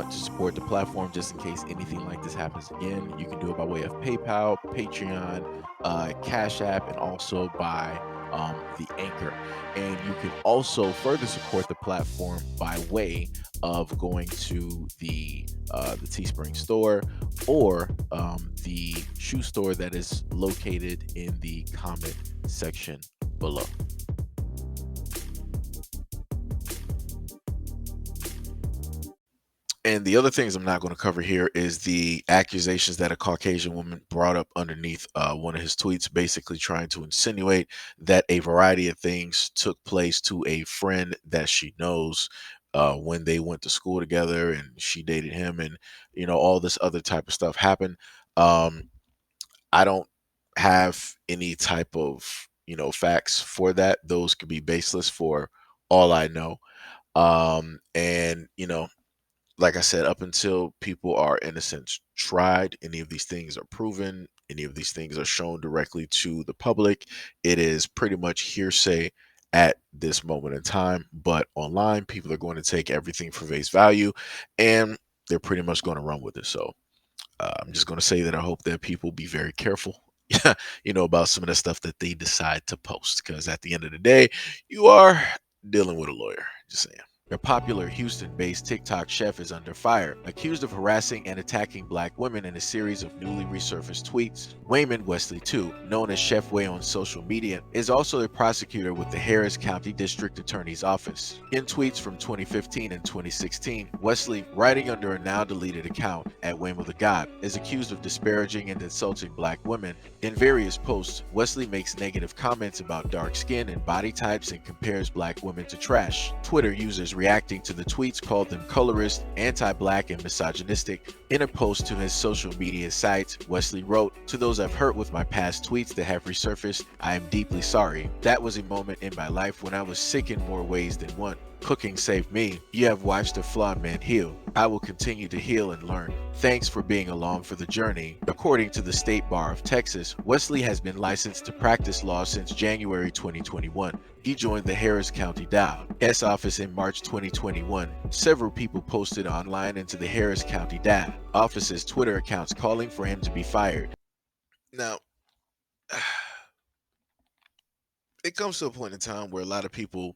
to support the platform just in case anything like this happens again, you can do it by way of PayPal, Patreon, Cash App, and also by the Anchor. And you can also further support the platform by way of going to the Teespring store or the shoe store that is located in the comment section below. And the other things I'm not going to cover here is the accusations that a Caucasian woman brought up underneath one of his tweets, basically trying to insinuate that a variety of things took place to a friend that she knows when they went to school together and she dated him, and all this other type of stuff happened. Um, I don't have any type of facts for that. Those could be baseless for all I know. And like I said, up until people are innocent tried, any of these things are proven, any of these things are shown directly to the public, it is pretty much hearsay at this moment in time. But online, people are going to take everything for face value and they're pretty much going to run with it. So I'm just going to say that I hope that people be very careful. About some of the stuff that they decide to post, because at the end of the day, you are dealing with a lawyer. Just saying. A popular Houston-based TikTok chef is under fire, accused of harassing and attacking black women in a series of newly resurfaced tweets. Wayman Wesley, too, known as Chef Way on social media, is also a prosecutor with the Harris County District Attorney's Office. In tweets from 2015 and 2016, Wesley, writing under a now-deleted account at Wayman the God, is accused of disparaging and insulting black women. In various posts, Wesley makes negative comments about dark skin and body types and compares black women to trash. Twitter users reacting to the tweets called them colorist, anti-black, and misogynistic. In a post to his social media site, Wesley wrote, "To those I've hurt with my past tweets that have resurfaced, I am deeply sorry. That was a moment in my life when I was sick in more ways than one. Cooking saved me. You have watched a flawed man heal. I will continue to heal and learn. Thanks for being along for the journey." According to the State Bar of Texas, Wesley has been licensed to practice law since January 2021. He joined the Harris County S office in March 2021. Several people posted online into the Harris County office's Twitter accounts calling for him to be fired. Now, it comes to a point in time where a lot of people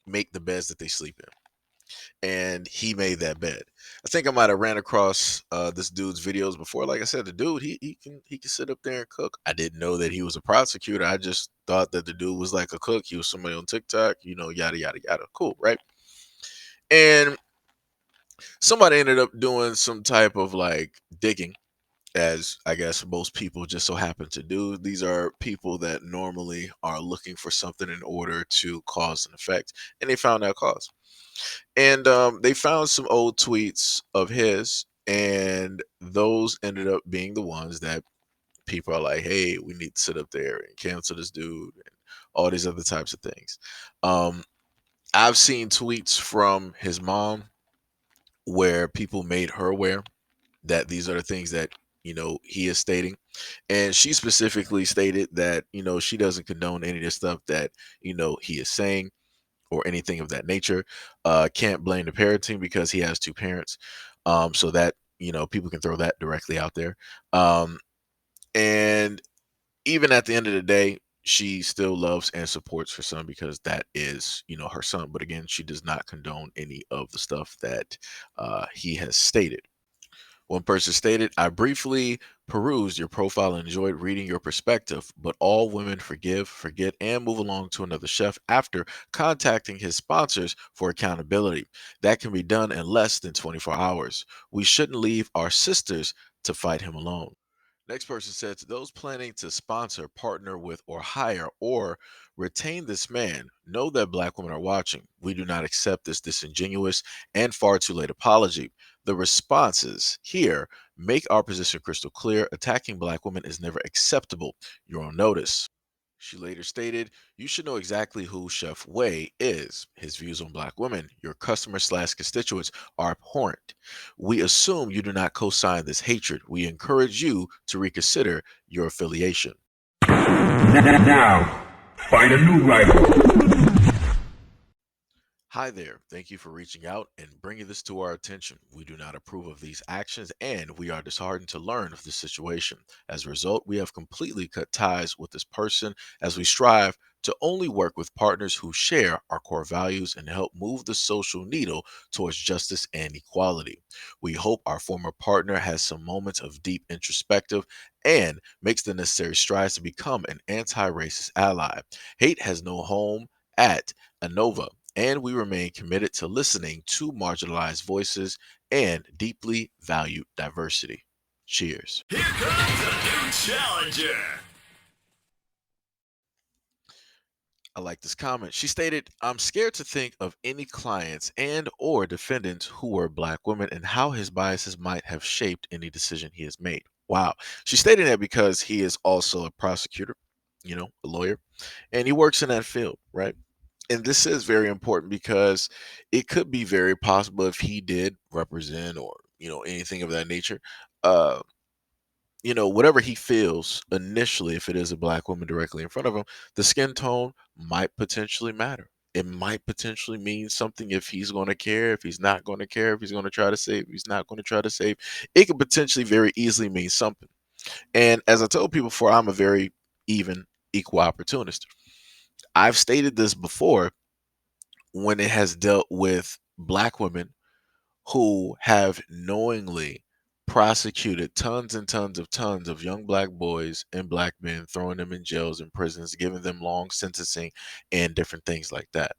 make the beds that they sleep in, and he made that bed. I think I might have ran across this dude's videos before. Like I said, the dude, he can sit up there and cook. I didn't know that he was a prosecutor. I just thought that the dude was like a cook. He was somebody on TikTok, yada yada yada. Cool, right? And somebody ended up doing some type of like digging, as I guess most people just so happen to do. These are people that normally are looking for something in order to cause an effect, and they found that cause. And they found some old tweets of his, and those ended up being the ones that people are like, hey, we need to sit up there and cancel this dude, and all these other types of things. I've seen tweets from his mom where people made her aware that these are the things that he is stating, and she specifically stated that she doesn't condone any of the stuff that he is saying or anything of that nature. Can't blame the parenting because he has two parents, so that people can throw that directly out there. And even at the end of the day, she still loves and supports her son because that is her son. But again, she does not condone any of the stuff that he has stated. One person stated, "I briefly perused your profile and enjoyed reading your perspective, but all women forgive, forget, and move along to another chef after contacting his sponsors for accountability. That can be done in less than 24 hours. We shouldn't leave our sisters to fight him alone." Next person said, "To those planning to sponsor, partner with, or hire, or retain this man, know that black women are watching. We do not accept this disingenuous and far too late apology. The responses here make our position crystal clear. Attacking black women is never acceptable. You're on notice." She later stated, "You should know exactly who Chef Wei is. His views on black women, your customers/constituents, are abhorrent. We assume you do not co-sign this hatred. We encourage you to reconsider your affiliation." Now, find a new rival. Hi there. Thank you for reaching out and bringing this to our attention. We do not approve of these actions and we are disheartened to learn of the situation. As a result, we have completely cut ties with this person as we strive to only work with partners who share our core values and help move the social needle towards justice and equality. We hope our former partner has some moments of deep introspective and makes the necessary strides to become an anti racist ally. Hate has no home at ANOVA, and we remain committed to listening to marginalized voices and deeply value diversity. Cheers. Here comes a new challenger. I like this comment. She stated, "I'm scared to think of any clients and or defendants who were black women and how his biases might have shaped any decision he has made." Wow. She's stating that because he is also a prosecutor, a lawyer, and he works in that field, right? And this is very important because it could be very possible if he did represent or anything of that nature, uh whatever he feels initially, if it is a black woman directly in front of him, the skin tone might potentially matter. It might potentially mean something if he's going to care, if he's not going to care, if he's going to try to save, if he's not going to try to save. It could potentially very easily mean something. And as I told people before, I'm a very even equal opportunist. I've stated this before when it has dealt with black women who have knowingly prosecuted tons of young black boys and black men, throwing them in jails and prisons, giving them long sentencing and different things like that.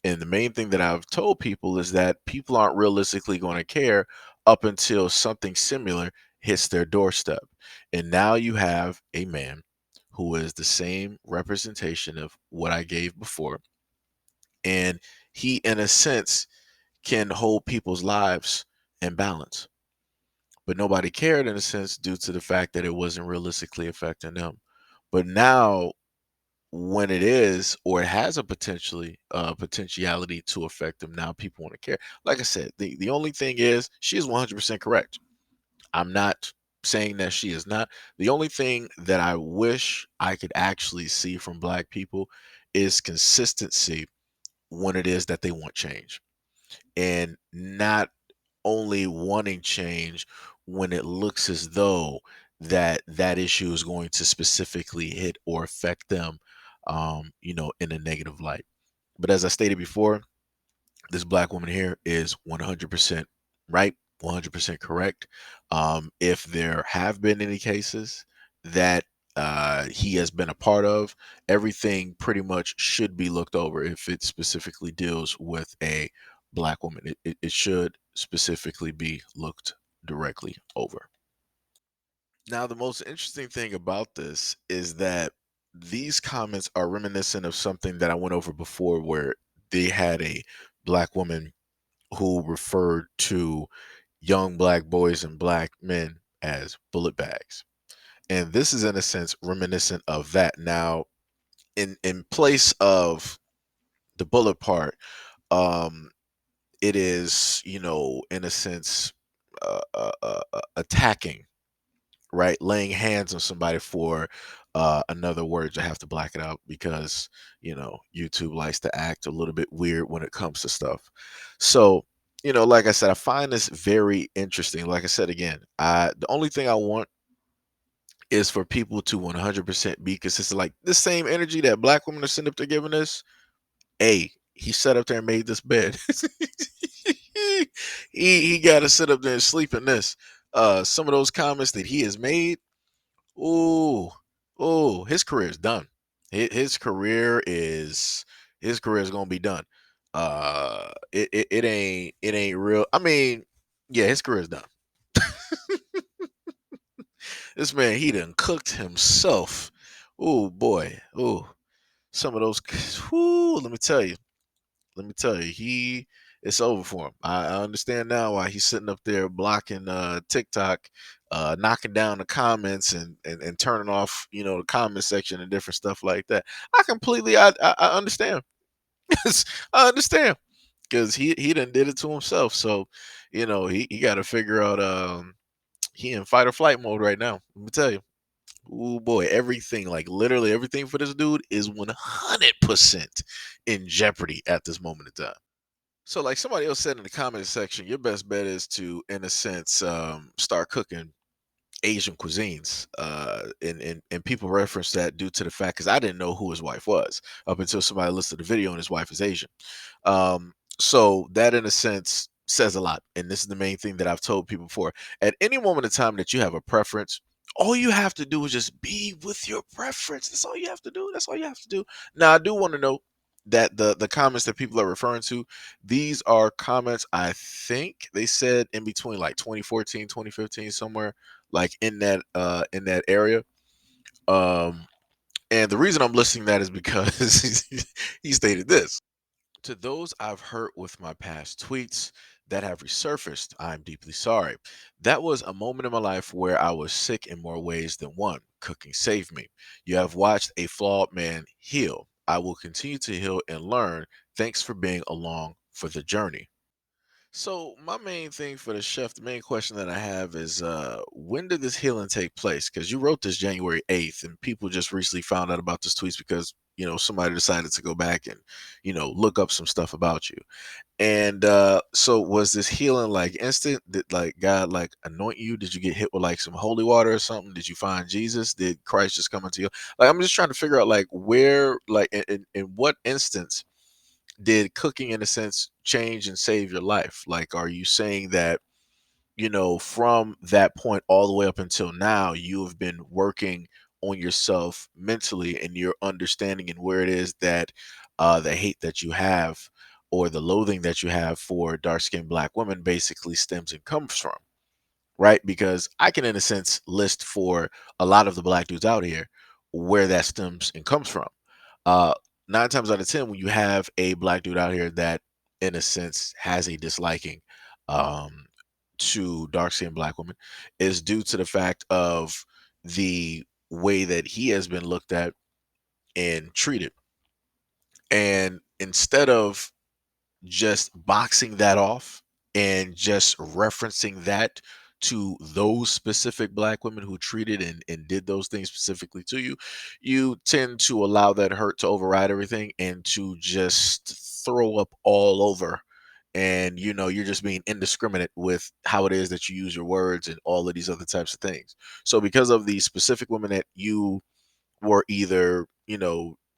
And the main thing that I've told people is that people aren't realistically going to care up until something similar hits their doorstep. And now you have a man who is the same representation of what I gave before. And he, in a sense, can hold people's lives in balance. But nobody cared in a sense due to the fact that it wasn't realistically affecting them. But now when it is or it has a potentiality to affect them, now people want to care. Like I said, the only thing is she is 100% correct. I'm not saying that she is not. The only thing that I wish I could actually see from black people is consistency when it is that they want change, and not only wanting change when it looks as though that issue is going to specifically hit or affect them, in a negative light. But as I stated before, this black woman here is 100% right, 100% correct. If there have been any cases that he has been a part of, everything pretty much should be looked over if it specifically deals with a black woman. It should specifically be looked directly over. Now, the most interesting thing about this is that these comments are reminiscent of something that I went over before, where they had a black woman who referred to young black boys and black men as bullet bags. And this is in a sense reminiscent of that. Now, in place of the bullet part, um, it is, in a sense, attacking, right? Laying hands on somebody for another word. I have to black it out because YouTube likes to act a little bit weird when it comes to stuff. So, like I said, I find this very interesting. Like I said again, the only thing I want is for people to 100% be consistent. Like this same energy that black women are sitting up there giving us. Hey, he sat up there and made this bed. he got to sit up there and sleep in this. Some of those comments that he has made. Ooh, ooh, his career is done. His career is gonna be done. It ain't real. I mean, yeah, his career is done. This man, he done cooked himself. Oh boy, oh, some of those. Whoo, let me tell you, it's over for him. I understand now why he's sitting up there blocking TikTok, knocking down the comments and turning off, the comment section and different stuff like that. I understand. I understand because he done did it to himself. So, he got to figure out he in fight or flight mode right now. Let me tell you. Oh boy, everything, like literally everything for this dude is 100% in jeopardy at this moment in time. So, like somebody else said in the comment section, your best bet is to, in a sense, start cooking Asian cuisines. And people reference that due to the fact because I didn't know who his wife was up until somebody listed the video and his wife is Asian. So that, in a sense, says a lot. And this is the main thing that I've told people before. At any moment in time that you have a preference, all you have to do is just be with your preference. That's all you have to do. That's all you have to do. Now, I do want to know that the comments that people are referring to, these are comments I think they said in between like 2014, 2015, somewhere like in that area. Um and the reason I'm listing that is because he stated this. To those I've hurt with my past tweets that have resurfaced, I'm deeply sorry. That was a moment in my life where I was sick in more ways than one. Cooking saved me. You have watched a flawed man heal. I will continue to heal and learn. Thanks for being along for the journey. So my main thing for the chef, the main question that I have is when did this healing take place? Because you wrote this January 8th and people just recently found out about this tweets because somebody decided to go back and look up some stuff about you. And so was this healing like instant? Did like God like anoint you? Did you get hit with like some holy water or something? Did you find Jesus? Did Christ just come into you? Like I'm just trying to figure out like where like in what instance did cooking in a sense change and save your life? Like, are you saying that, from that point all the way up until now, you have been working on yourself mentally and your understanding and where it is that the hate that you have or the loathing that you have for dark skinned black women basically stems and comes from? Right? Because I can, in a sense, list for a lot of the black dudes out here where that stems and comes from. Uh, 9 times out of 10, when you have a black dude out here that, in a sense, has a disliking um, to dark skinned black women, is due to the fact of the way that he has been looked at and treated. And instead of just boxing that off and just referencing that to those specific black women who treated and did those things specifically to you, you tend to allow that hurt to override everything and to just throw up all over. And you're just being indiscriminate with how it is that you use your words and all of these other types of things. So because of the specific women that you were either,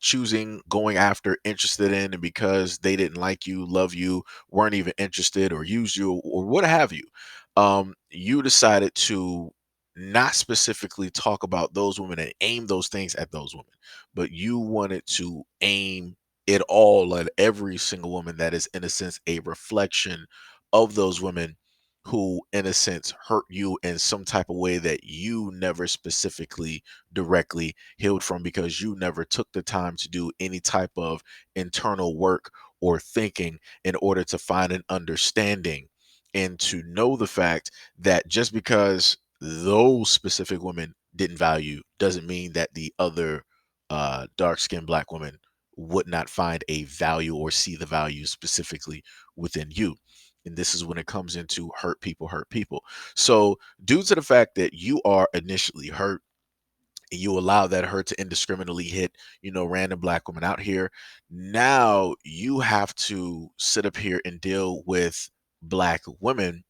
choosing, going after, interested in, and because they didn't like you, love you, weren't even interested, or use you, or what have you, you decided to not specifically talk about those women and aim those things at those women, but you wanted to aim it all at every single woman that is, in a sense, a reflection of those women who, in a sense, hurt you in some type of way that you never specifically directly healed from because you never took the time to do any type of internal work or thinking in order to find an understanding and to know the fact that just because those specific women didn't value doesn't mean that the other dark skinned black woman would not find a value or see the value specifically within you. And this is when it comes into hurt people, hurt people. So, due to the fact that you are initially hurt, and you allow that hurt to indiscriminately hit, random black women out here. Now you have to sit up here and deal with black women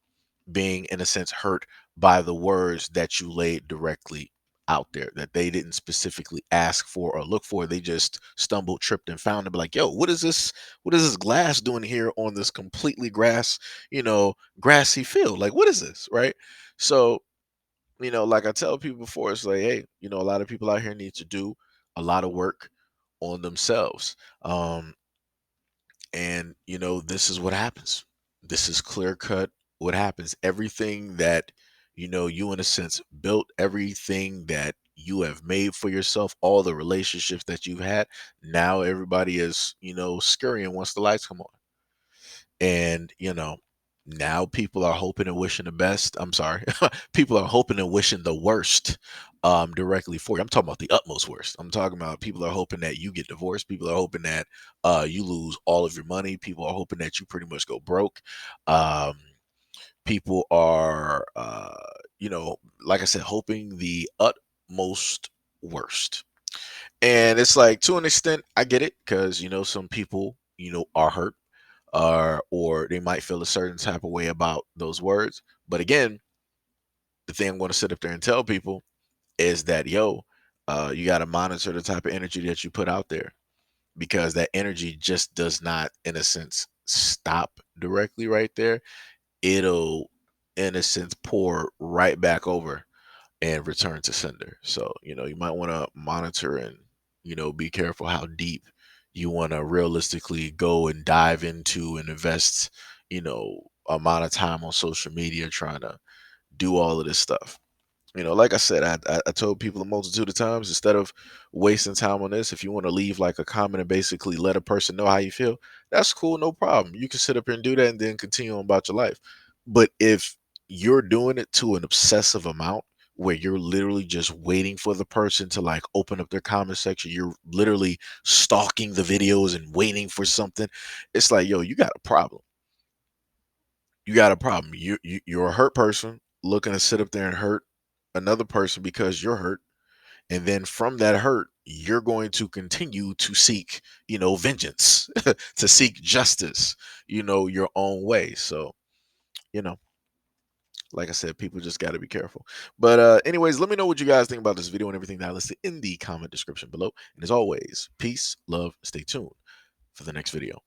being, in a sense, hurt by the words that you laid directly out there that they didn't specifically ask for or look for. They just stumbled, tripped, and found it. Be like, yo, what is this? What is this glass doing here on this completely grassy field? Like, what is this? Right. So like I tell people before, it's like, hey, a lot of people out here need to do a lot of work on themselves. And this is what happens. This is clear cut what happens. Everything that, you in a sense built, everything that you have made for yourself, all the relationships that you've had, now everybody is, scurrying once the lights come on. And, now people are hoping and wishing the best. I'm sorry. People are hoping and wishing the worst directly for you. I'm talking about the utmost worst. I'm talking about people are hoping that you get divorced. People are hoping that you lose all of your money. People are hoping that you pretty much go broke. Um, People are, like I said, hoping the utmost worst. And it's like, to an extent, I get it because, some people, are hurt. or they might feel a certain type of way about those words. But again, the thing I'm going to sit up there and tell people is that, yo, you got to monitor the type of energy that you put out there, because that energy just does not, in a sense, stop directly right there. It'll, in a sense, pour right back over and return to sender. So, you might want to monitor and, be careful how deep you want to realistically go and dive into and invest, amount of time on social media trying to do all of this stuff. Like I said, I told people a multitude of times, instead of wasting time on this, if you want to leave like a comment and basically let a person know how you feel, that's cool, no problem. You can sit up here and do that and then continue on about your life. But if you're doing it to an obsessive amount where you're literally just waiting for the person to like open up their comment section, you're literally stalking the videos and waiting for something, it's like, yo, you got a problem. You got a problem. You're a hurt person looking to sit up there and hurt another person because you're hurt, and then from that hurt, you're going to continue to seek, vengeance, to seek justice, your own way. So, you know, like I said, people just got to be careful. But anyways, let me know what you guys think about this video and everything that I listed in the comment description below. And as always, peace, love, stay tuned for the next video.